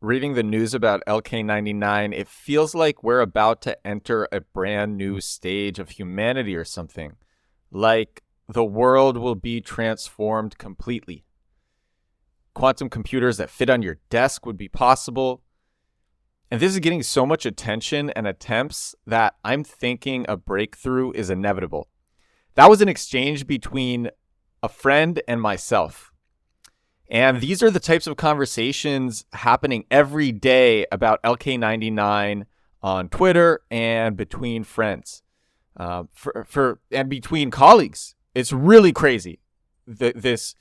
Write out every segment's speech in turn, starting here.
reading the news about LK99, it feels like we're about to enter a brand new stage of humanity or something. Like the world will be transformed completely. Quantum computers that fit on your desk would be possible. And this is getting so much attention and attempts that I'm thinking a breakthrough is inevitable. That was an exchange between a friend and myself. And these are the types of conversations happening every day about LK99 on Twitter and between friends, and between colleagues. It's really crazy. If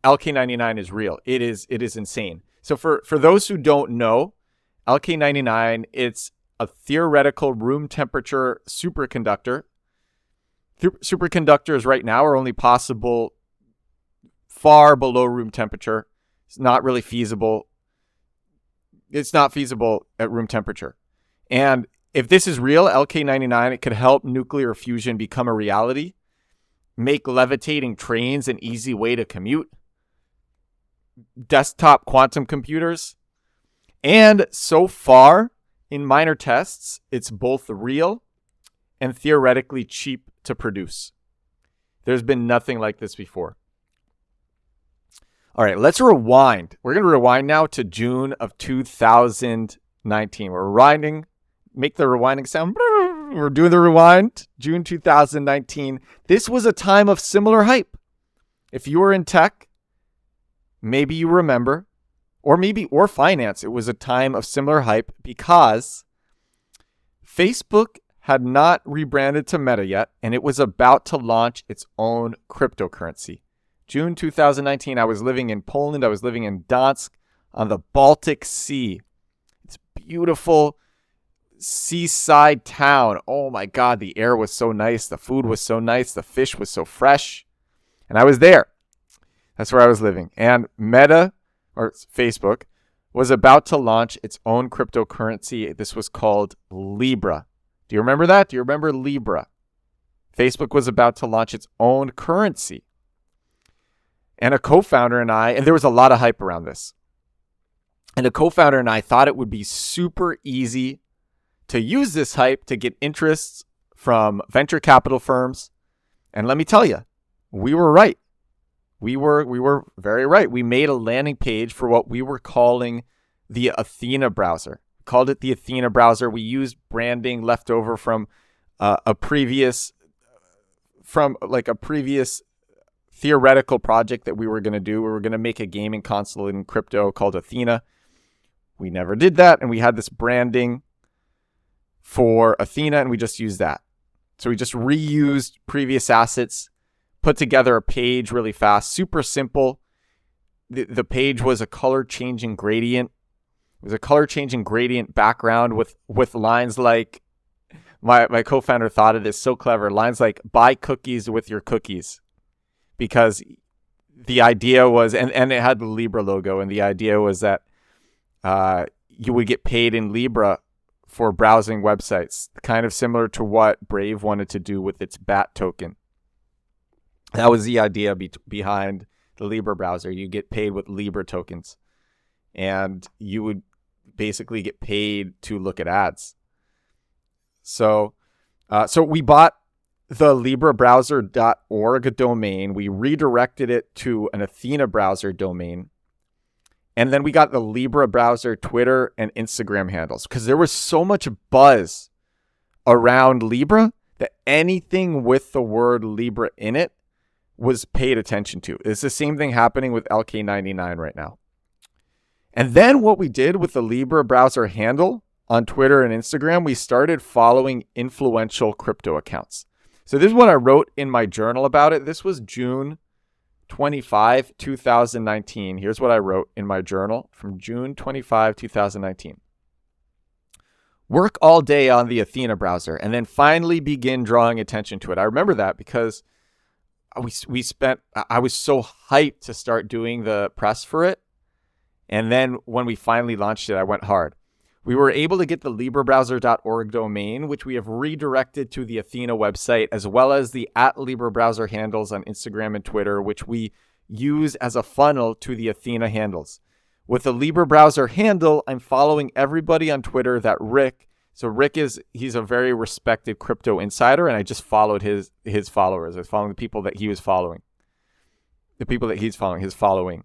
LK99 is real, it is insane. So for those who don't know, LK99, it's a theoretical room temperature superconductor. Superconductors right now are only possible far below room temperature. It's not really feasible. It's not feasible at room temperature. And if this is real, LK99, it could help nuclear fusion become a reality, make levitating trains an easy way to commute, desktop quantum computers. And so far, in minor tests, it's both real and theoretically cheap to produce. There's been nothing like this before. All right, let's rewind. We're going to rewind now to June of 2019. We're rewinding. Make the rewinding sound. We're doing the rewind. June 2019. This was a time of similar hype. If you were in tech, maybe you remember, or finance, it was a time of similar hype because Facebook had not rebranded to Meta yet, and it was about to launch its own cryptocurrency. June 2019, I was living in Poland. I was living in Gdansk on the Baltic Sea. It's a beautiful seaside town. Oh my God, the air was so nice. The food was so nice. The fish was so fresh. And I was there. That's where I was living. And Meta, or Facebook, was about to launch its own cryptocurrency. This was called Libra. Do you remember that? Do you remember Libra? Facebook was about to launch its own currency. And a co-founder and I, and there was a lot of hype around this. And a co-founder and I thought it would be super easy to use this hype to get interests from venture capital firms. And let me tell you, we were right. We were very right. We made a landing page for what we were calling the Athena browser. We called it the Athena browser. We used branding left over from a previous theoretical project that we were going to do. We were going to make a gaming console in crypto called Athena. We never did that, and we had this branding for Athena, and we just used that. So we just reused previous assets, put together a page really fast, super simple. The page was a color-changing gradient. It was a color-changing gradient background with lines like, my co-founder thought of this so clever, lines like, buy cookies with your cookies. Because the idea was, and it had the Libra logo, and the idea was that you would get paid in Libra for browsing websites, kind of similar to what Brave wanted to do with its BAT token. That was the idea behind the Libra browser. You get paid with Libra tokens, and you would basically get paid to look at ads. So we bought the librabrowser.org domain. We redirected it to an Athena browser domain. And then we got the Libra browser Twitter and Instagram handles because there was so much buzz around Libra that anything with the word Libra in it was paid attention to. It's the same thing happening with LK99 right now. And then what we did with the Libra browser handle on Twitter and Instagram, we started following influential crypto accounts. So this is what I wrote in my journal about it. This was June 25, 2019. Here's what I wrote in my journal from June 25, 2019. Work all day on the Athena browser and then finally begin drawing attention to it. I remember that because I was so hyped to start doing the press for it. And then when we finally launched it, I went hard. We were able to get the librabrowser.org domain, which we have redirected to the Athena website, as well as the @LibraBrowser handles on Instagram and Twitter, which we use as a funnel to the Athena handles. With the Libra browser handle, I'm following everybody on Twitter that Rick. So Rick he's a very respected crypto insider, and I just followed his followers. I was following the people that he was following. The people that he's following, his following.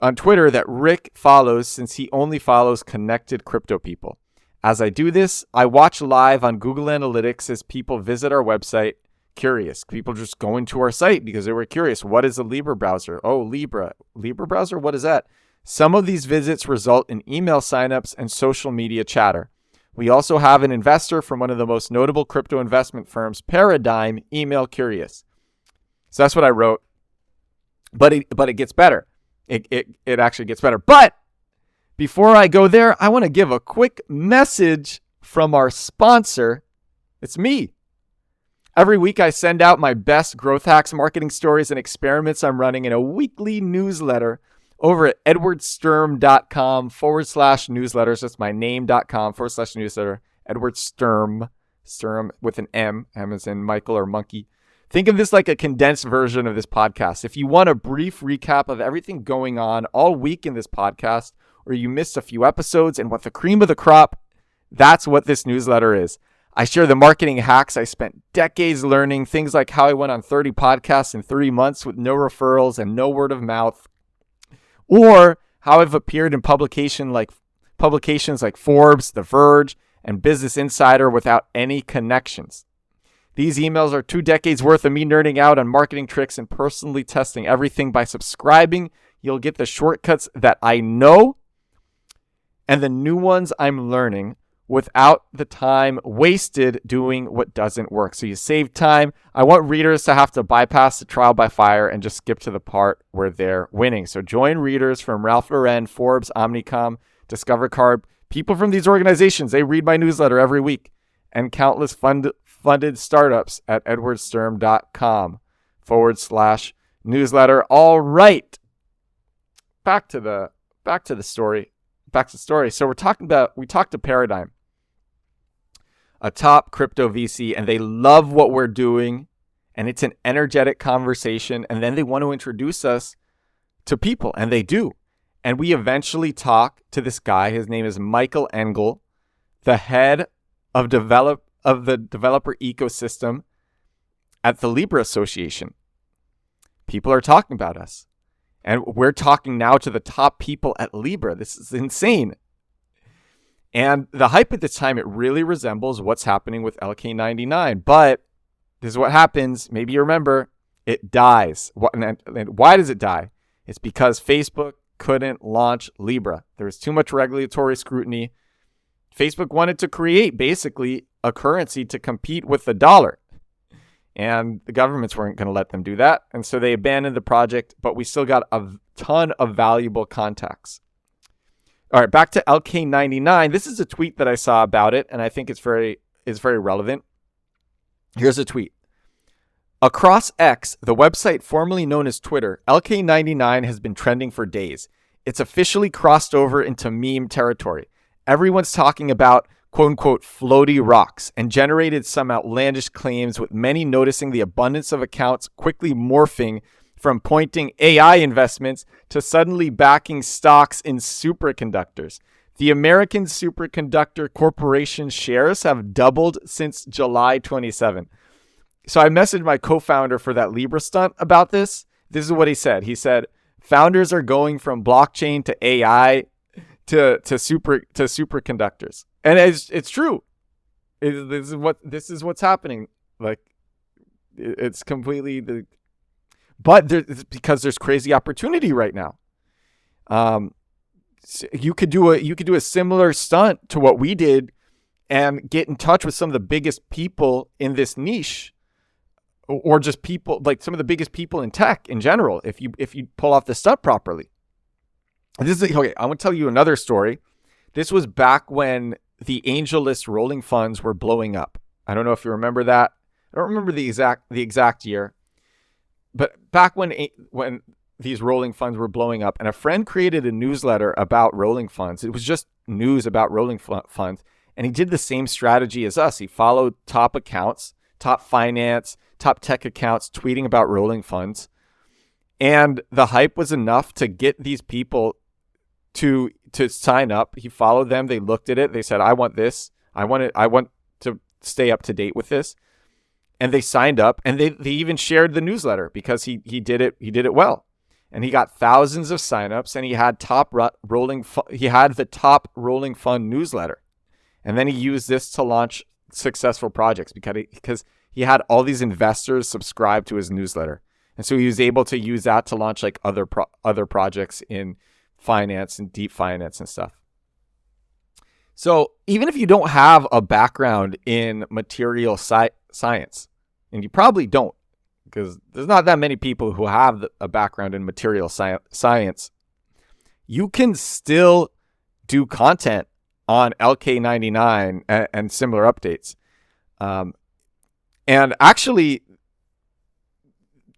On Twitter that Rick follows, since he only follows connected crypto people. As I do this, I watch live on Google Analytics as people visit our website curious. People just go into our site because they were curious. What is a Libra browser? Oh, Libra browser? What is that? Some of these visits result in email signups and social media chatter. We also have an investor from one of the most notable crypto investment firms, Paradigm, email curious. So that's what I wrote. But it gets better. It actually gets better. But before I go there, I want to give a quick message from our sponsor. It's me. Every week I send out my best growth hacks, marketing stories, and experiments I'm running in a weekly newsletter over at edwardsturm.com/newsletters. That's my name.com/newsletter. Edward Sturm with an M. M as in Michael or monkey. Think of this like a condensed version of this podcast. If you want a brief recap of everything going on all week in this podcast, or you missed a few episodes and what the cream of the crop, that's what this newsletter is. I share the marketing hacks I spent decades learning, things like how I went on 30 podcasts in 3 months with no referrals and no word of mouth, or how I've appeared in publications like Forbes, The Verge, and Business Insider without any connections. These emails are 2 decades worth of me nerding out on marketing tricks and personally testing everything. By subscribing, you'll get the shortcuts that I know and the new ones I'm learning without the time wasted doing what doesn't work. So you save time. I want readers to have to bypass the trial by fire and just skip to the part where they're winning. So join readers from Ralph Lauren, Forbes, Omnicom, Discover Carb. People from these organizations, they read my newsletter every week, and countless funded startups at edwardsturm.com/newsletter. All right. Back to the story. So we talked to Paradigm, a top crypto VC, and they love what we're doing, and it's an energetic conversation. And then they want to introduce us to people, and they do. And we eventually talk to this guy. His name is Michael Engel, the head of the developer ecosystem at the Libra Association. People are talking about us. And we're talking now to the top people at Libra. This is insane. And the hype at this time, it really resembles what's happening with LK99. But this is what happens. Maybe you remember, it dies. And why does it die? It's because Facebook couldn't launch Libra. There was too much regulatory scrutiny. Facebook wanted to create basically a currency to compete with the dollar. And the governments weren't going to let them do that. And so they abandoned the project, but we still got a ton of valuable contacts. All right, back to LK99. This is a tweet that I saw about it, and I think it's very relevant. Here's a tweet. Across X, the website formerly known as Twitter, LK99 has been trending for days. It's officially crossed over into meme territory. Everyone's talking about quote-unquote floaty rocks and generated some outlandish claims, with many noticing the abundance of accounts quickly morphing from pointing AI investments to suddenly backing stocks in superconductors. The American Superconductor Corporation shares have doubled since July 27. So I messaged my co-founder for that Libra stunt about this. This is what he said. He said, founders are going from blockchain to AI to superconductors. And it's true. This is what's happening. Like, it's completely but it's because there's crazy opportunity right now. So you could do a similar stunt to what we did and get in touch with some of the biggest people in this niche, or just people like some of the biggest people in tech in general. If you pull off the stunt properly. This is okay. I want to tell you another story. This was back when the AngelList rolling funds were blowing up. I don't know if you remember that. I don't remember the exact year, but back when these rolling funds were blowing up, and a friend created a newsletter about rolling funds. It was just news about rolling funds, and he did the same strategy as us. He followed top accounts, top finance, top tech accounts, tweeting about rolling funds. And the hype was enough to get these people to sign up. He followed them. They looked at it. They said, I want this. I want to stay up to date with this. And they signed up, and they even shared the newsletter because he did it well. And he got thousands of signups, and he had the top rolling fund newsletter. And then he used this to launch successful projects because he had all these investors subscribe to his newsletter. And so he was able to use that to launch like other projects in finance and deep finance and stuff. So even if you don't have a background in material science, and you probably don't, because there's not that many people who have a background in material science, you can still do content on LK99 and similar updates. And actually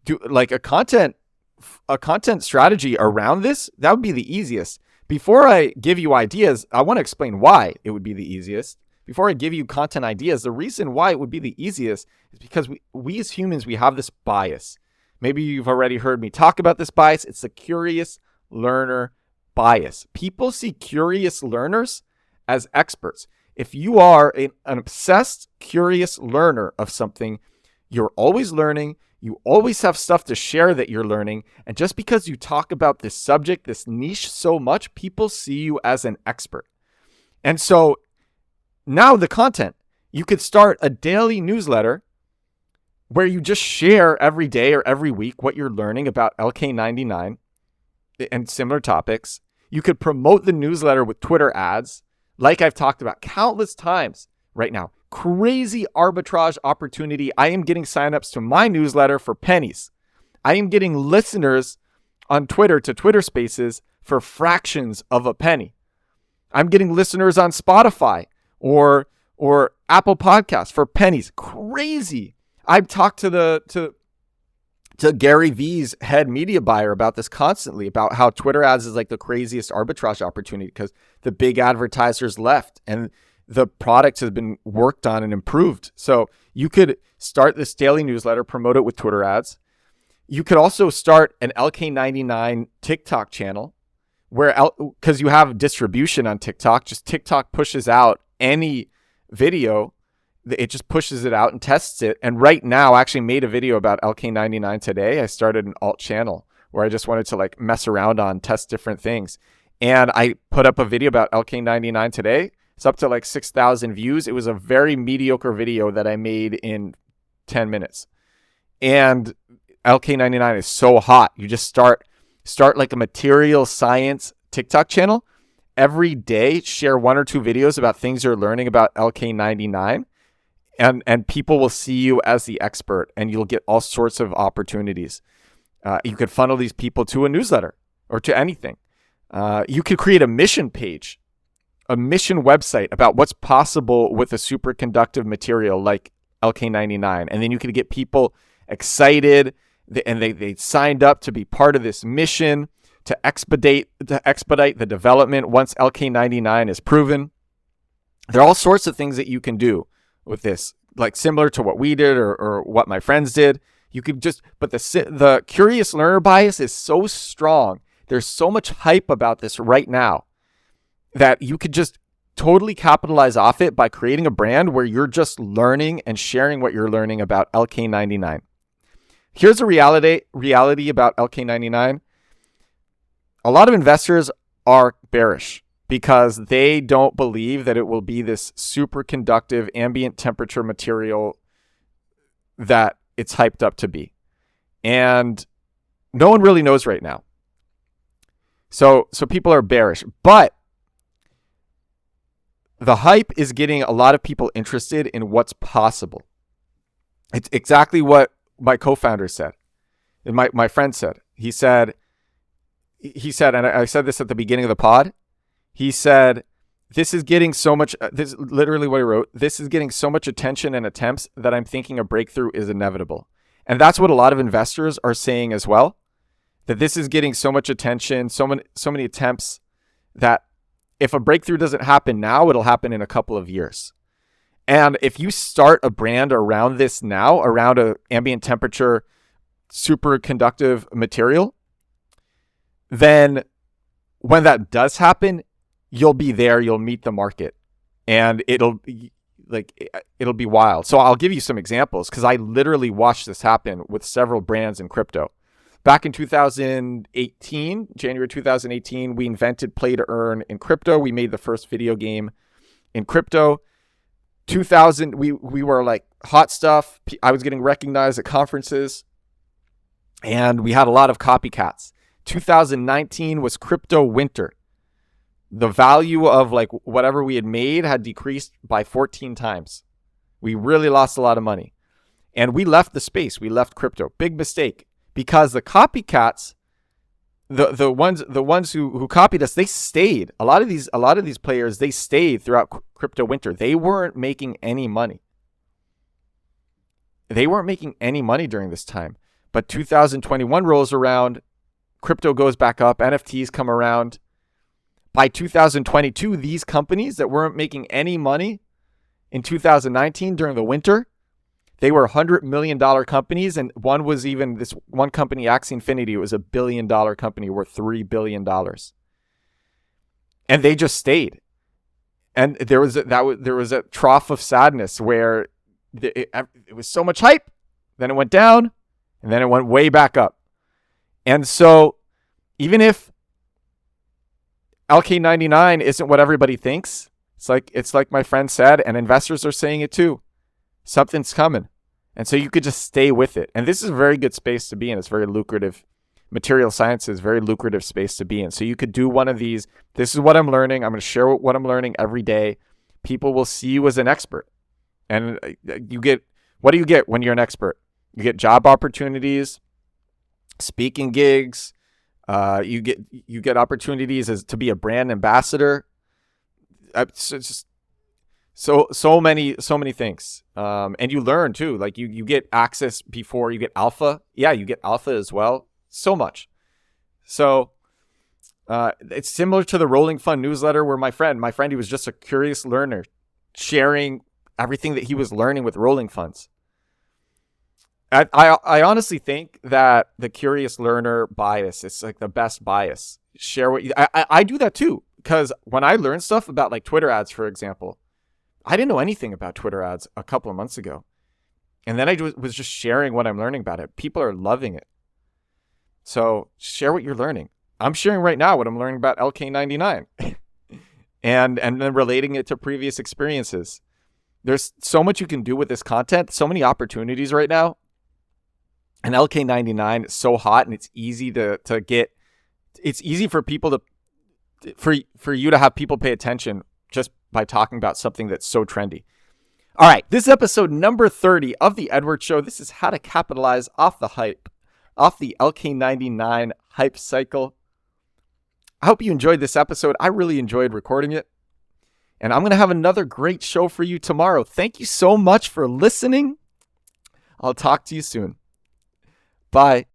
do like a content strategy around this. That would be the easiest. Before I give you ideas, I want to explain why it would be the easiest. Before I give you content ideas, the reason why it would be the easiest is because we as humans, we have this bias. Maybe you've already heard me talk about this bias. It's the curious learner bias. People see curious learners as experts. If you are an obsessed, curious learner of something, you're always learning. You always have stuff to share that you're learning. And just because you talk about this subject, this niche so much, people see you as an expert. And so now the content, you could start a daily newsletter where you just share every day or every week what you're learning about LK99 and similar topics. You could promote the newsletter with Twitter ads, like I've talked about countless times right now. Crazy arbitrage opportunity. I am getting signups to my newsletter for pennies. I am getting listeners on Twitter to Twitter Spaces for fractions of a penny. I'm getting listeners on Spotify or Apple Podcasts for pennies. Crazy. I've talked to Gary Vee's head media buyer about this constantly, about how Twitter ads is like the craziest arbitrage opportunity because the big advertisers left and the product has been worked on and improved. So you could start this daily newsletter, promote it with Twitter ads. You could also start an LK99 TikTok channel because you have distribution on TikTok. Just TikTok pushes out any video. It just pushes it out and tests it. And right now, I actually made a video about LK99 today. I started an alt channel where I just wanted to like mess around on, test different things. And I put up a video about LK99 today. It's up to like 6,000 views. It was a very mediocre video that I made in 10 minutes. And LK99 is so hot. You just start like a material science TikTok channel. Every day, share 1 or 2 videos about things you're learning about LK99. And people will see you as the expert, and you'll get all sorts of opportunities. You could funnel these people to a newsletter or to anything. You could create a mission page, a mission website about what's possible with a superconductive material like LK99. And then you could get people excited, and they signed up to be part of this mission to expedite the development once LK99 is proven. There are all sorts of things that you can do with this, like similar to what we did or what my friends did. You could just, but the curious learner bias is so strong. There's so much hype about this right now that you could just totally capitalize off it by creating a brand where you're just learning and sharing what you're learning about LK99. Here's a reality about LK99. A lot of investors are bearish because they don't believe that it will be this superconductive ambient temperature material that it's hyped up to be. And no one really knows right now. So people are bearish, but the hype is getting a lot of people interested in what's possible. It's exactly what my co-founder said. And my friend said. He said, and I said this at the beginning of the pod, he said, this is getting so much, this is literally what he wrote, this is getting so much attention and attempts that I'm thinking a breakthrough is inevitable. And that's what a lot of investors are saying as well, that this is getting so much attention, so many attempts that if a breakthrough doesn't happen now, it'll happen in a couple of years. And if you start a brand around this now, around a ambient temperature superconductive material, then when that does happen, you'll be there, you'll meet the market, and it'll be wild. So I'll give you some examples because I literally watched this happen with several brands in crypto. Back in 2018, January 2018, we invented play to earn in crypto. We made the first video game in crypto. 2000, we were like hot stuff. I was getting recognized at conferences, and we had a lot of copycats. 2019 was crypto winter. The value of like whatever we had made had decreased by 14 times. We really lost a lot of money. And we left the space. We left crypto. Big mistake. Because the copycats, the ones who copied us, they stayed. A lot of these players, they stayed throughout crypto winter. They weren't making any money. They weren't making any money during this time. But 2021 rolls around, crypto goes back up, NFTs come around. By 2022, these companies that weren't making any money in 2019 during the winter, they were $100 million companies. And one was even this one company, Axie Infinity, it was $1 billion company worth $3 billion. And they just stayed. And there was a trough of sadness where it was so much hype, then it went down, and then it went way back up. And so even if LK99 isn't what everybody thinks, it's like my friend said, and investors are saying it too. Something's coming. And so you could just stay with it. And this is a very good space to be in. It's very lucrative. Material science is a very lucrative space to be in. So you could do one of these. This is what I'm learning. I'm going to share what I'm learning every day. People will see you as an expert. And what do you get when you're an expert? You get job opportunities, speaking gigs. You get opportunities as to be a brand ambassador. It's just so many things. And you learn too. Like you get access before you get alpha. Yeah, you get alpha as well. So much. So it's similar to the Rolling Fund newsletter where my friend, he was just a curious learner, sharing everything that he was learning with rolling funds. I honestly think that the curious learner bias is like the best bias. Share what I do that too, because when I learn stuff about like Twitter ads, for example, I didn't know anything about Twitter ads a couple of months ago. And then I was just sharing what I'm learning about it. People are loving it. So share what you're learning. I'm sharing right now what I'm learning about LK99 and then relating it to previous experiences. There's so much you can do with this content, so many opportunities right now. And LK99 is so hot, and it's easy to get. It's easy for people for you to have people pay attention just by talking about something that's so trendy. All right, this is episode number 30 of The Edward Show. This is how to capitalize off the hype, off the LK99 hype cycle. I hope you enjoyed this episode. I really enjoyed recording it. And I'm going to have another great show for you tomorrow. Thank you so much for listening. I'll talk to you soon. Bye.